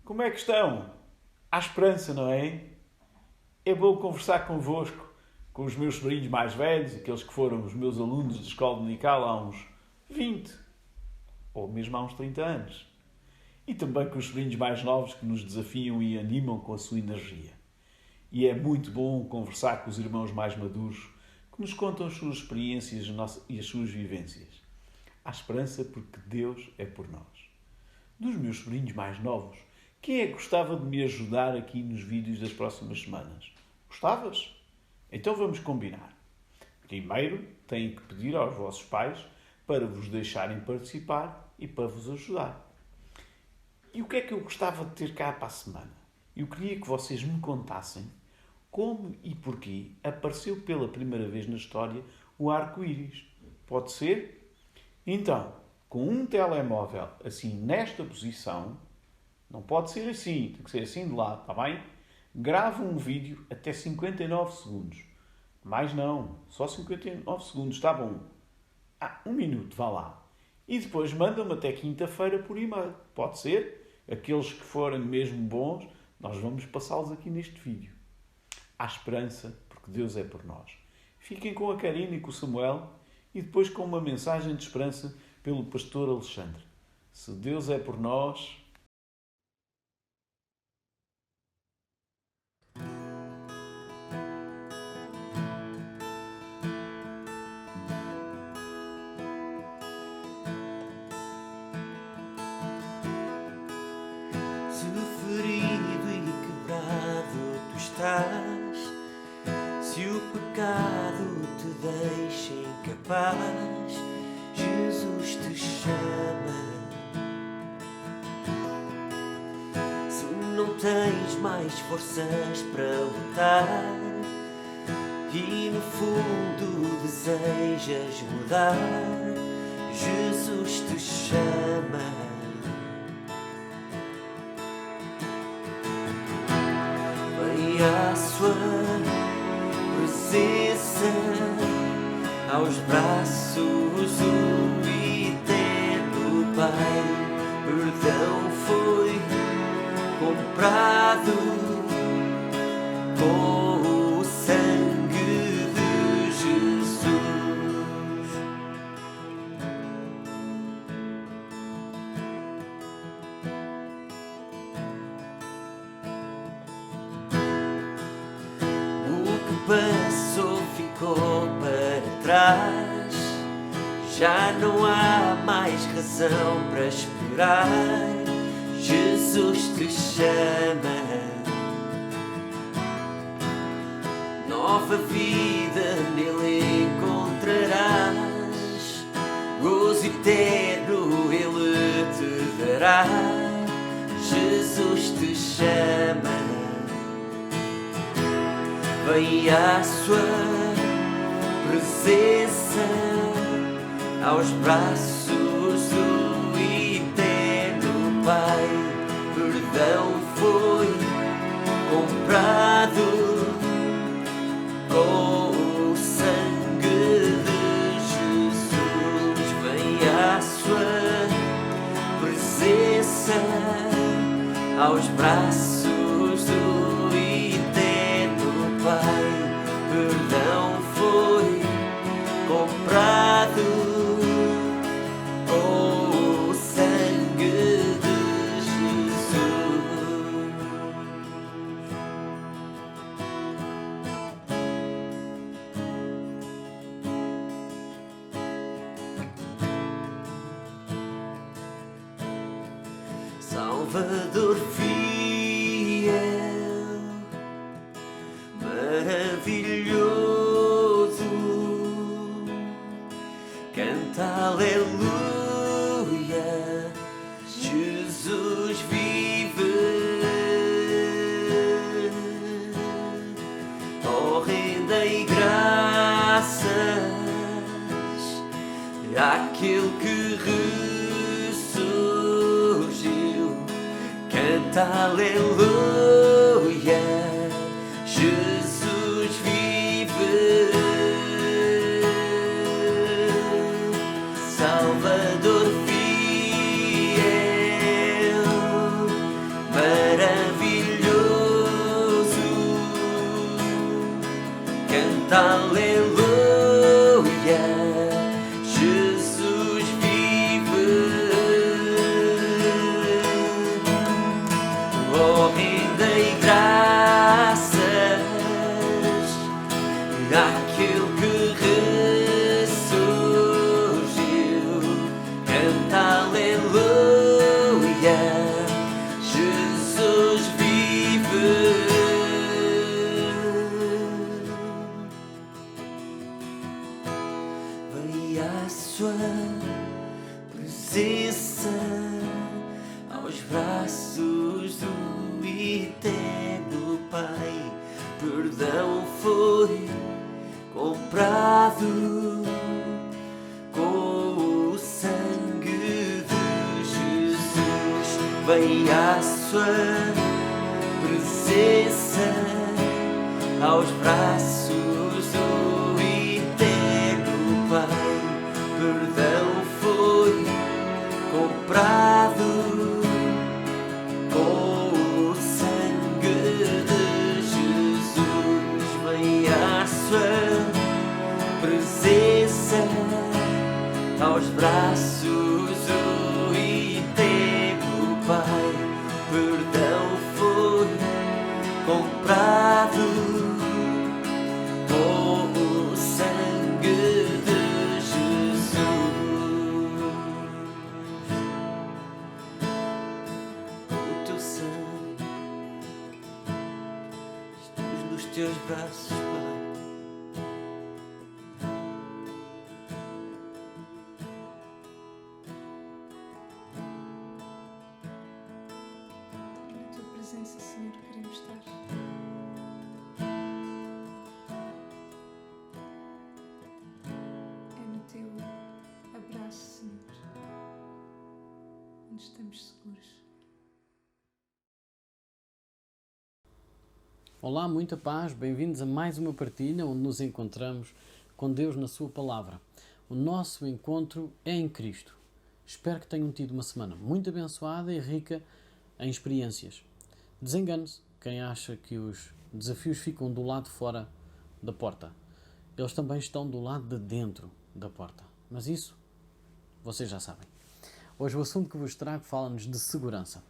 Como é que estão? Há esperança, não é? É bom conversar convosco, com os meus sobrinhos mais velhos, aqueles que foram os meus alunos de escola dominical há uns 20 ou mesmo há uns 30 anos. E também com os sobrinhos mais novos que nos desafiam e animam com a sua energia. E é muito bom conversar com os irmãos mais maduros que nos contam as suas experiências e as suas vivências. Há esperança porque Deus é por nós. Dos meus sobrinhos mais novos, quem é que gostava de me ajudar aqui nos vídeos das próximas semanas? Gostavas? Então vamos combinar. Primeiro, têm que pedir aos vossos pais para vos deixarem participar e para vos ajudar. E o que é que eu gostava de ter cá para a semana? Eu queria que vocês me contassem como e porquê apareceu pela primeira vez na história o arco-íris. Pode ser? Então, com um telemóvel assim nesta posição, não pode ser assim, tem que ser assim de lado, está bem? Grava um vídeo até 59 segundos. Mais não, só 59 segundos, está bom. Um minuto, vá lá. E depois manda-me até quinta-feira por e-mail. Pode ser? Aqueles que forem mesmo bons, nós vamos passá-los aqui neste vídeo. Há esperança, porque Deus é por nós. Fiquem com a Karina e com o Samuel e depois com uma mensagem de esperança pelo pastor Alexandre. Se Deus é por nós... Se ferido e quebrado tu estás, se o pecado te deixa incapaz, Jesus te chama. Se não tens mais forças para lutar e no fundo desejas mudar, Jesus te chama. Vem à sua presença, aos braços do eterno Pai. Perdão foi comprado com o sangue de Jesus. O que passou ficou para trás, já não há mais razão para esperar. Jesus te chama. Nova vida nele encontrarás, gozo eterno ele te dará. Jesus te chama. Vem à sua presença, aos braços do eterno Pai. Perdão foi comprado com o sangue de Jesus. Vem à sua presença, aos braços do eterno Pai. Perdão foi comprado com o sangue de Jesus. Salvador fiel, maravilhoso, canta aleluia, Jesus vive. Oh, rendei graças àquele que ressurgiu, canta aleluia, Jesus vive. Salvador fiel, sua presença, aos braços do eterno Pai. Perdão foi comprado com o sangue de Jesus. Vem à sua presença, aos braços do eterno Pai. Perdão foi comprado com o sangue de Jesus. Vem à sua presença, aos braços do eterno Pai. Perdão foi comprado com o sangue de Jesus. O teu sangue, estamos nos teus braços, Pai. Na tua presença, Senhor, queremos estar. É no teu abraço, Senhor, onde estamos seguros. Olá, muita paz, bem-vindos a mais uma partilha onde nos encontramos com Deus na sua palavra. O nosso encontro é em Cristo. Espero que tenham tido uma semana muito abençoada e rica em experiências. Desengane-se quem acha que os desafios ficam do lado de fora da porta. Eles também estão do lado de dentro da porta. Mas isso, vocês já sabem. Hoje o assunto que vos trago fala-nos de segurança.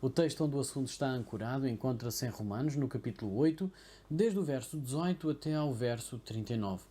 O texto onde o assunto está ancorado encontra-se em Romanos, no capítulo 8, desde o verso 18 até ao verso 39.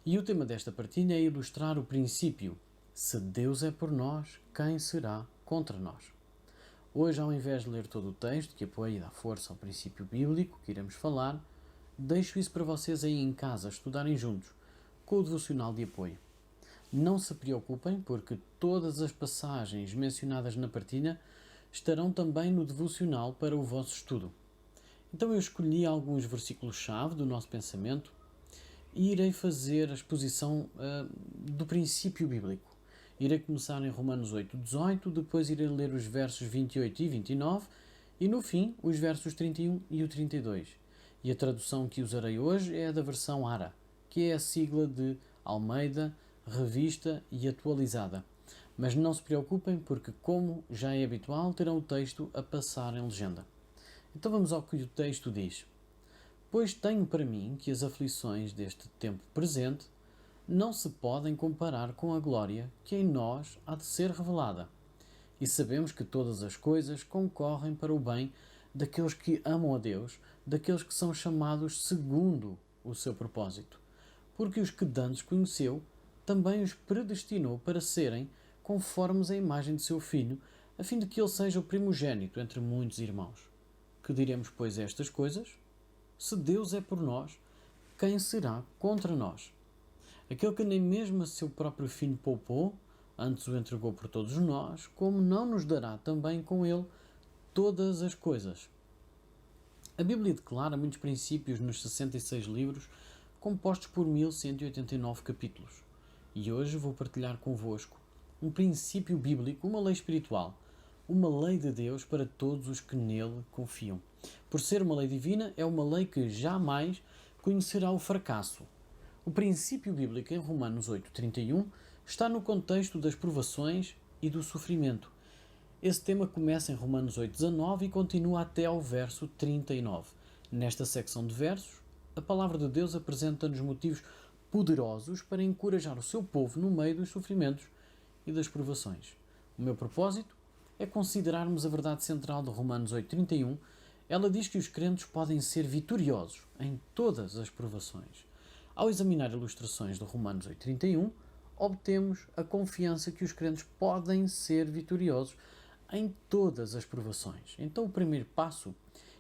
E o tema desta partilha é ilustrar o princípio: se Deus é por nós, quem será contra nós? Hoje, ao invés de ler todo o texto, que apoia e dá força ao princípio bíblico que iremos falar, deixo isso para vocês aí em casa estudarem juntos, com o devocional de apoio. Não se preocupem, porque todas as passagens mencionadas na partilha estarão também no devocional para o vosso estudo. Então eu escolhi alguns versículos-chave do nosso pensamento e irei fazer a exposição do princípio bíblico. Irei começar em Romanos 8:18, depois irei ler os versos 28 e 29 e no fim os versos 31 e o 32. E a tradução que usarei hoje é a da versão ARA, que é a sigla de Almeida, Revista e Atualizada. Mas não se preocupem, porque, como já é habitual, terão o texto a passar em legenda. Então vamos ao que o texto diz. Pois tenho para mim que as aflições deste tempo presente não se podem comparar com a glória que em nós há de ser revelada. E sabemos que todas as coisas concorrem para o bem daqueles que amam a Deus, daqueles que são chamados segundo o seu propósito. Porque os que dantes conheceu, também os predestinou para serem conformes à imagem de seu Filho, a fim de que ele seja o primogênito entre muitos irmãos. Que diremos, pois, estas coisas? Se Deus é por nós, quem será contra nós? Aquele que nem mesmo a seu próprio Filho poupou, antes o entregou por todos nós, como não nos dará também com ele todas as coisas? A Bíblia declara muitos princípios nos 66 livros, compostos por 1189 capítulos. E hoje vou partilhar convosco um princípio bíblico, uma lei espiritual, uma lei de Deus para todos os que nele confiam. Por ser uma lei divina, é uma lei que jamais conhecerá o fracasso. O princípio bíblico em Romanos 8:31 está no contexto das provações e do sofrimento. Esse tema começa em Romanos 8:19 e continua até ao verso 39. Nesta secção de versos, a palavra de Deus apresenta-nos motivos poderosos para encorajar o seu povo no meio dos sofrimentos e das provações. O meu propósito é considerarmos a verdade central de Romanos 8:31. Ela diz que os crentes podem ser vitoriosos em todas as provações. Ao examinar ilustrações de Romanos 8:31, obtemos a confiança que os crentes podem ser vitoriosos em todas as provações. Então o primeiro passo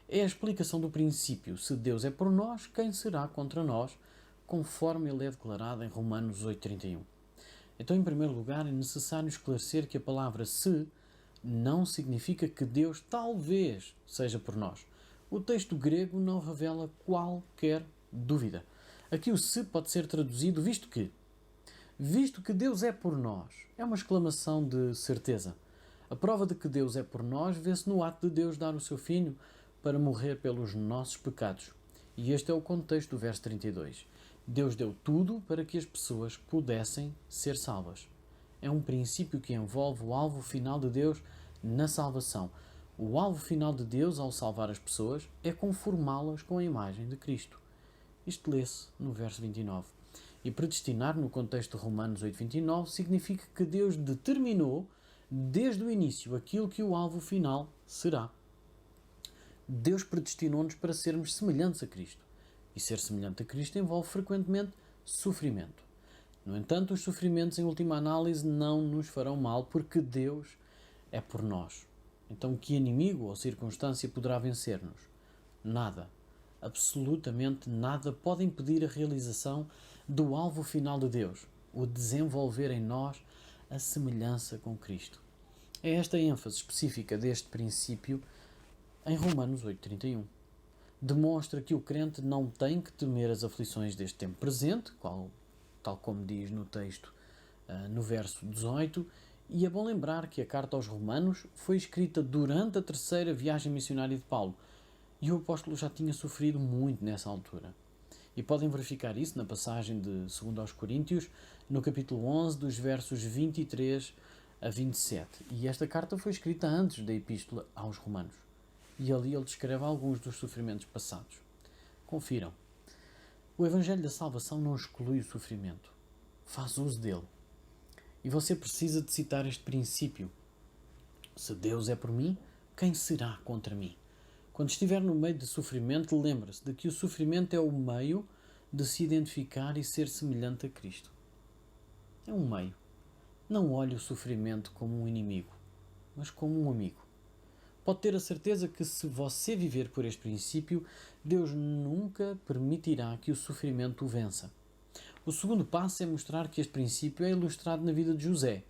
é a explicação do princípio: se Deus é por nós, quem será contra nós? Conforme ele é declarado em Romanos 8:31. Então, em primeiro lugar, é necessário esclarecer que a palavra se não significa que Deus talvez seja por nós. O texto grego não revela qualquer dúvida. Aqui o se pode ser traduzido visto que. Visto que Deus é por nós. É uma exclamação de certeza. A prova de que Deus é por nós vê-se no ato de Deus dar o seu Filho para morrer pelos nossos pecados. E este é o contexto do verso 32. Deus deu tudo para que as pessoas pudessem ser salvas. É um princípio que envolve o alvo final de Deus na salvação. O alvo final de Deus ao salvar as pessoas é conformá-las com a imagem de Cristo. Isto lê-se no verso 29. E predestinar, no contexto de Romanos 8:29, significa que Deus determinou desde o início aquilo que o alvo final será. Deus predestinou-nos para sermos semelhantes a Cristo. E ser semelhante a Cristo envolve frequentemente sofrimento. No entanto, os sofrimentos, em última análise, não nos farão mal, porque Deus é por nós. Então, que inimigo ou circunstância poderá vencer-nos? Nada, absolutamente nada, pode impedir a realização do alvo final de Deus, o desenvolver em nós a semelhança com Cristo. É esta a ênfase específica deste princípio em Romanos 8:31. Demonstra que o crente não tem que temer as aflições deste tempo presente, tal como diz no texto no verso 18, e é bom lembrar que a carta aos Romanos foi escrita durante a terceira viagem missionária de Paulo, e o apóstolo já tinha sofrido muito nessa altura. E podem verificar isso na passagem de 2 aos Coríntios, no capítulo 11, dos versos 23 a 27. E esta carta foi escrita antes da epístola aos Romanos. E ali ele descreve alguns dos sofrimentos passados. Confiram. O Evangelho da Salvação não exclui o sofrimento. Faz uso dele. E você precisa de citar este princípio. Se Deus é por mim, quem será contra mim? Quando estiver no meio de sofrimento, lembre-se de que o sofrimento é o meio de se identificar e ser semelhante a Cristo. É um meio. Não olhe o sofrimento como um inimigo, mas como um amigo. Pode ter a certeza que, se você viver por este princípio, Deus nunca permitirá que o sofrimento o vença. O segundo passo é mostrar que este princípio é ilustrado na vida de José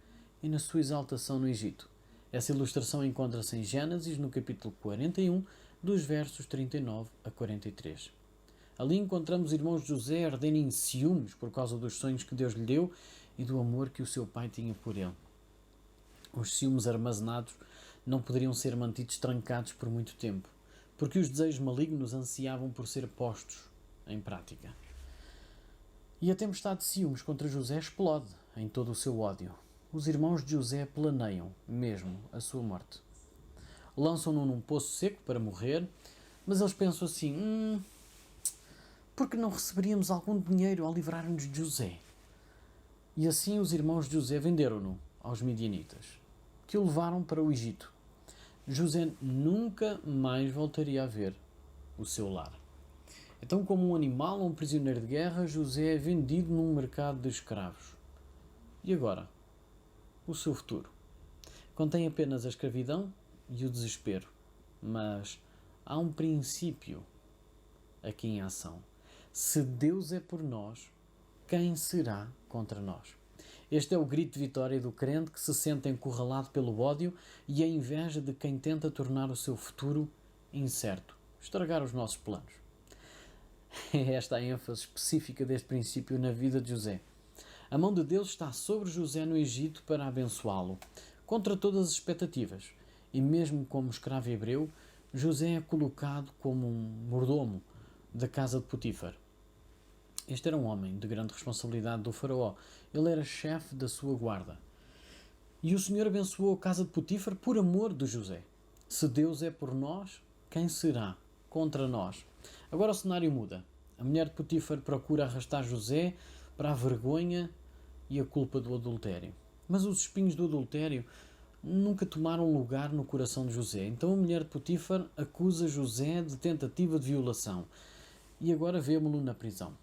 e na sua exaltação no Egito. Essa ilustração encontra-se em Gênesis, no capítulo 41, dos versos 39 a 43. Ali encontramos os irmãos de José arderem em ciúmes por causa dos sonhos que Deus lhe deu e do amor que o seu pai tinha por ele. Os ciúmes armazenados não poderiam ser mantidos trancados por muito tempo, porque os desejos malignos ansiavam por ser postos em prática. E a tempestade de ciúmes contra José explode em todo o seu ódio. Os irmãos de José planeiam mesmo a sua morte. Lançam-no num poço seco para morrer, mas eles pensam assim, por que não receberíamos algum dinheiro ao livrar-nos de José? E assim os irmãos de José venderam-no aos midianitas, que o levaram para o Egito. José nunca mais voltaria a ver o seu lar. Então, como um animal ou um prisioneiro de guerra, José é vendido num mercado de escravos. E agora? O seu futuro? Contém apenas a escravidão e o desespero. Mas há um princípio aqui em ação. Se Deus é por nós, quem será contra nós? Este é o grito de vitória do crente que se sente encurralado pelo ódio e a inveja de quem tenta tornar o seu futuro incerto, estragar os nossos planos. É esta a ênfase específica deste princípio na vida de José. A mão de Deus está sobre José no Egito para abençoá-lo, contra todas as expectativas. E mesmo como escravo hebreu, José é colocado como um mordomo da casa de Potifar. Este era um homem de grande responsabilidade do faraó. Ele era chefe da sua guarda. E o Senhor abençoou a casa de Potifar por amor de José. Se Deus é por nós, quem será contra nós? Agora o cenário muda. A mulher de Potifar procura arrastar José para a vergonha e a culpa do adultério. Mas os espinhos do adultério nunca tomaram lugar no coração de José. Então a mulher de Potifar acusa José de tentativa de violação. E agora vemo-lo na prisão.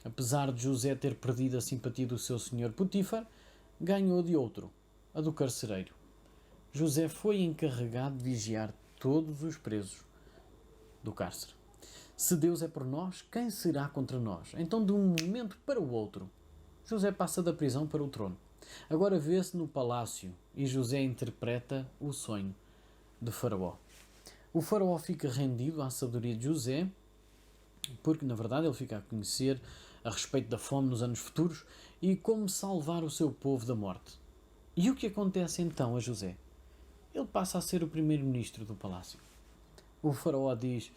Apesar de José ter perdido a simpatia do seu senhor Potifar, ganhou de outro, a do carcereiro. José foi encarregado de vigiar todos os presos do cárcere. Se Deus é por nós, quem será contra nós? Então, de um momento para o outro, José passa da prisão para o trono. Agora vê-se no palácio e José interpreta o sonho de Faraó. O Faraó fica rendido à sabedoria de José, porque na verdade ele fica a conhecer a respeito da fome nos anos futuros e como salvar o seu povo da morte. E o que acontece então a José? Ele passa a ser o primeiro-ministro do palácio. O Faraó diz: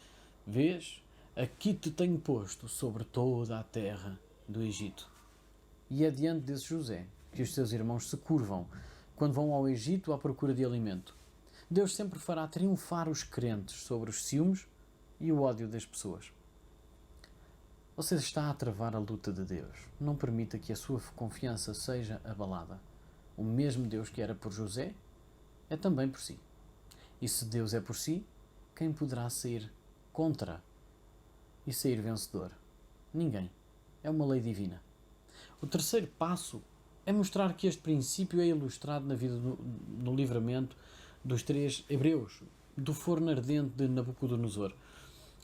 vês, aqui te tenho posto sobre toda a terra do Egito. E é diante desse José que os seus irmãos se curvam quando vão ao Egito à procura de alimento. Deus sempre fará triunfar os crentes sobre os ciúmes e o ódio das pessoas. Você está a travar a luta de Deus. Não permita que a sua confiança seja abalada. O mesmo Deus que era por José é também por si. E se Deus é por si, quem poderá sair contra e sair vencedor? Ninguém. É uma lei divina. O terceiro passo é mostrar que este princípio é ilustrado na vida no livramento dos 3 hebreus, do forno ardente de Nabucodonosor.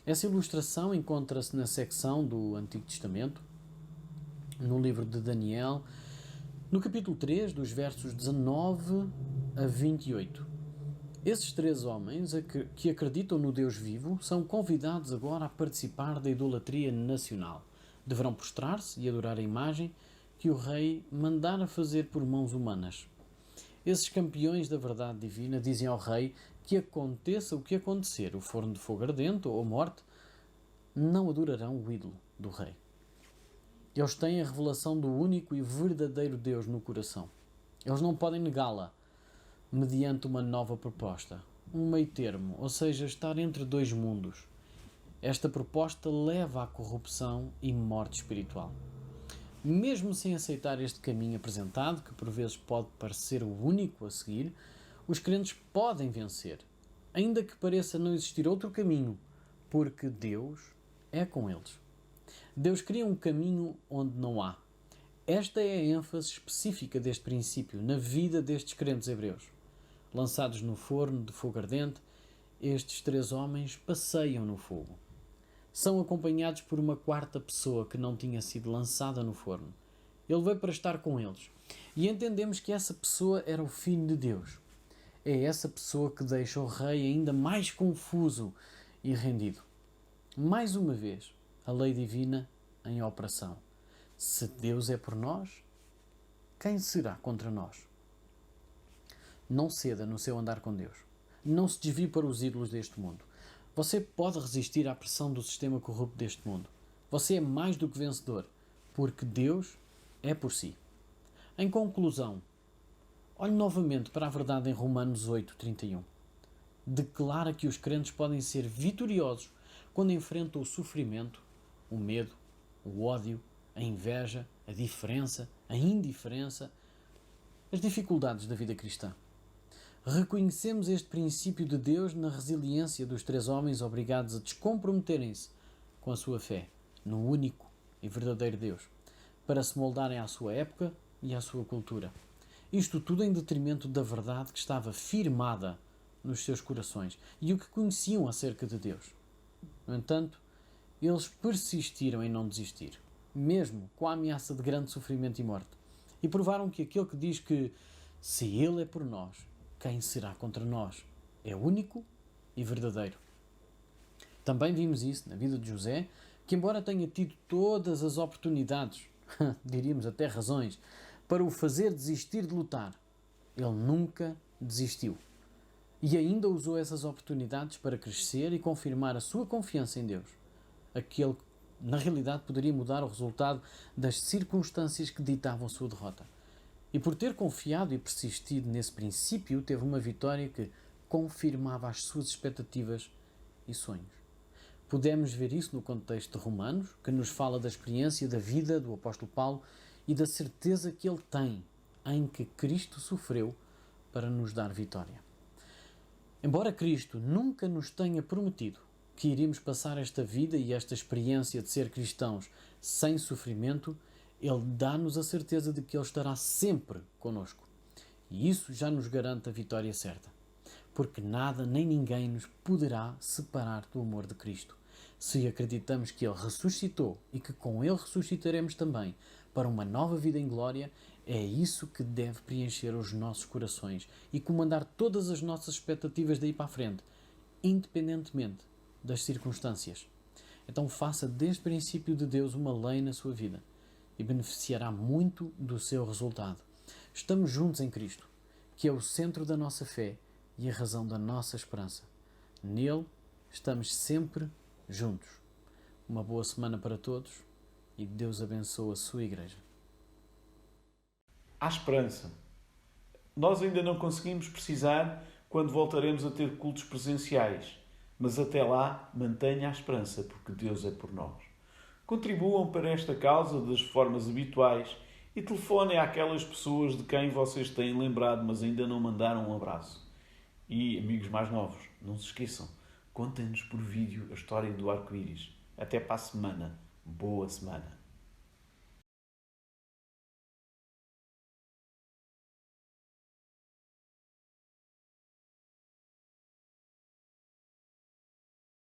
Essa ilustração encontra-se na secção do Antigo Testamento, no livro de Daniel, no capítulo 3, dos versos 19 a 28. Esses 3 homens que acreditam no Deus vivo são convidados agora a participar da idolatria nacional. Deverão prostrar-se e adorar a imagem que o rei mandara fazer por mãos humanas. Esses campeões da verdade divina dizem ao rei que aconteça o que acontecer, o forno de fogo ardente ou a morte, não adorarão o ídolo do rei. Eles têm a revelação do único e verdadeiro Deus no coração. Eles não podem negá-la mediante uma nova proposta, um meio termo, ou seja, estar entre 2 mundos. Esta proposta leva à corrupção e morte espiritual. Mesmo sem aceitar este caminho apresentado, que por vezes pode parecer o único a seguir, os crentes podem vencer, ainda que pareça não existir outro caminho, porque Deus é com eles. Deus cria um caminho onde não há. Esta é a ênfase específica deste princípio na vida destes crentes hebreus. Lançados no forno de fogo ardente, estes 3 homens passeiam no fogo. São acompanhados por uma 4ª pessoa que não tinha sido lançada no forno. Ele veio para estar com eles. E entendemos que essa pessoa era o Filho de Deus. É essa pessoa que deixa o rei ainda mais confuso e rendido. Mais uma vez, a lei divina em operação. Se Deus é por nós, quem será contra nós? Não ceda no seu andar com Deus. Não se desvie para os ídolos deste mundo. Você pode resistir à pressão do sistema corrupto deste mundo. Você é mais do que vencedor, porque Deus é por si. Em conclusão, olhe novamente para a verdade em Romanos 8:31. Declara que os crentes podem ser vitoriosos quando enfrentam o sofrimento, o medo, o ódio, a inveja, a diferença, a indiferença, as dificuldades da vida cristã. Reconhecemos este princípio de Deus na resiliência dos 3 homens obrigados a descomprometerem-se com a sua fé no único e verdadeiro Deus, para se moldarem à sua época e à sua cultura. Isto tudo em detrimento da verdade que estava firmada nos seus corações e o que conheciam acerca de Deus. No entanto, eles persistiram em não desistir, mesmo com a ameaça de grande sofrimento e morte, e provaram que aquele que diz que se Ele é por nós, quem será contra nós? É único e verdadeiro. Também vimos isso na vida de José, que embora tenha tido todas as oportunidades, diríamos até razões, para o fazer desistir de lutar, ele nunca desistiu. E ainda usou essas oportunidades para crescer e confirmar a sua confiança em Deus. Aquele que, na realidade, poderia mudar o resultado das circunstâncias que ditavam a sua derrota. E por ter confiado e persistido nesse princípio, teve uma vitória que confirmava as suas expectativas e sonhos. Podemos ver isso no contexto de Romanos, que nos fala da experiência da vida do apóstolo Paulo e da certeza que ele tem em que Cristo sofreu para nos dar vitória. Embora Cristo nunca nos tenha prometido que iríamos passar esta vida e esta experiência de ser cristãos sem sofrimento, Ele dá-nos a certeza de que Ele estará sempre connosco. E isso já nos garante a vitória certa. Porque nada nem ninguém nos poderá separar do amor de Cristo. Se acreditamos que Ele ressuscitou e que com Ele ressuscitaremos também para uma nova vida em glória, é isso que deve preencher os nossos corações e comandar todas as nossas expectativas daí para a frente, independentemente das circunstâncias. Então faça deste princípio de Deus uma lei na sua vida e beneficiará muito do seu resultado. Estamos juntos em Cristo, que é o centro da nossa fé e a razão da nossa esperança. Nele estamos sempre juntos. Uma boa semana para todos e Deus abençoe a sua igreja. Há esperança. Nós ainda não conseguimos precisar quando voltaremos a ter cultos presenciais, mas até lá mantenha a esperança, porque Deus é por nós. Contribuam para esta causa das formas habituais e telefonem àquelas pessoas de quem vocês têm lembrado, mas ainda não mandaram um abraço. E, amigos mais novos, não se esqueçam, contem-nos por vídeo a história do arco-íris. Até para a semana. Boa semana.